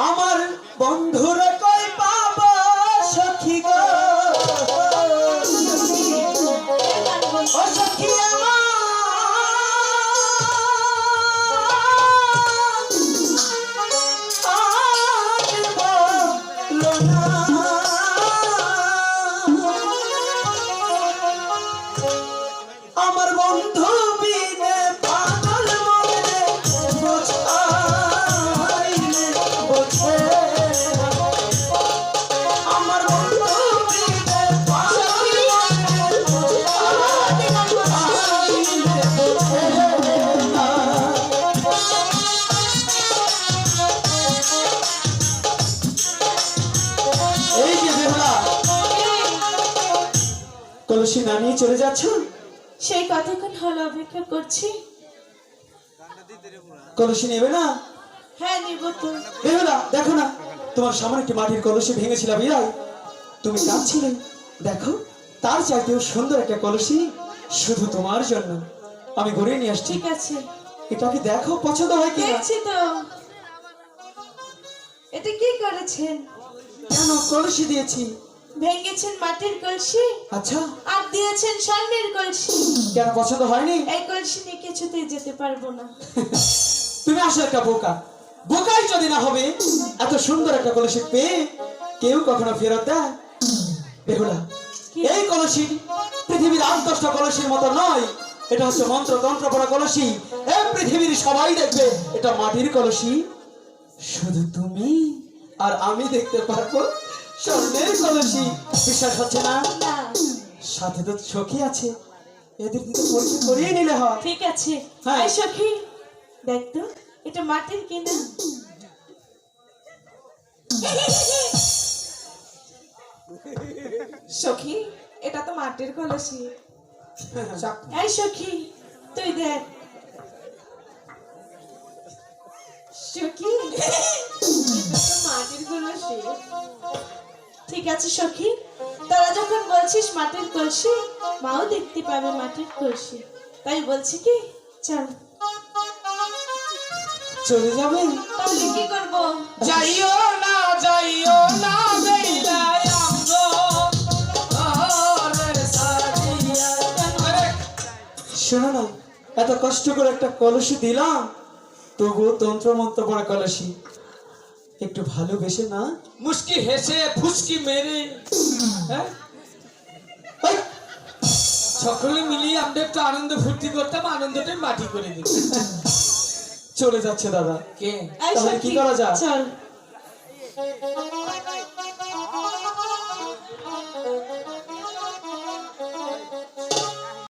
আমার বন্ধুরা কই পাবো সখী গো ও সখী আমার বন্ধু বিনে পাগল মনে বোঝাইলে বোঝে আমার বন্ধু বিনে পাগল মনে বোঝাইলে বোঝে এই যে বেহুলা কলসি না নিয়ে চলে যাচ্ছ সেই কতক্ষণ হলো অপেক্ষা করছি। কলসি নেবে না? হ্যাঁ নিব তো। বেহুলা দেখো না তোমার সামনে একটি মাটির কলসি ভেঙেছিল বিরাই তুমি কাঁদছিলে দেখো তার চাইতেও সুন্দর একটা কলসি শুধু তোমার জন্য আমি গড়িয়ে নিয়ে আসছি। ঠিক আছে এটা কি দেখো পছন্দ হয় কি দেখছি তো। এটা কি করেছেন? কেন কলসি দিয়েছি? ভেঙেছেন মাটির কলসি আচ্ছা আর দিয়েছেন স্বর্ণের কলসি। কেন পছন্দ হয়নি? এই কলসি নিয়ে কিছুতেই যেতে পারবো না। তুমি আসলে একটা বোকা বোকাই যদি না হবে এত সুন্দর একটা কলসি পেয়ে কেউ কখনো ফেরত দেয়? বেহুলা এই কলসি পৃথিবীর 8-10টা কলসির মতো নয় এটা হচ্ছে মন্ত্র তন্ত্র পড়া কলসি এই পৃথিবীর সবাই দেখবে এটা মাটির কলসি শুধু তুমি আর আমি দেখতে পারবো স্বর্ণের কলসি বিশ্বাস হচ্ছে না? না সাথে তো সখী আছে এদের দিকে পরিচয় করিয়ে নিলে হয়। ঠিক আছে হ্যাঁ। এই সখী দেখ তো এটা মাটির কিনা। সখী এটা তো মাটির কলসি। এই সখী তুই দেখ। সখী এটা তো মাটির কলসি। ঠিক আছে সখী তোরা যখন বলছিস মাটির কলসি মাও দেখতে পাবে মাটির কলসি তাই বলছি কি চল। চলে যাবে? তাহলে কি করব? যাইও না বেইলাই আমগো আরে সাদিয়া। শোনো না এত কষ্ট করে একটা কলসি দিলাম তবুও তন্ত্র মন্ত্র পড়া কলসি একটু ভালোবেসে না মুস্কি হেসে ফুসকি মেরে হ্যাঁ এই, সকলে মিলিয়ে আমরা একটু আনন্দ ফুর্তি করতাম আনন্দটাই মাটি করে দিত। চলে যাচ্ছে দাদা কে এই তাহলে কি সখী, করা যায়? চল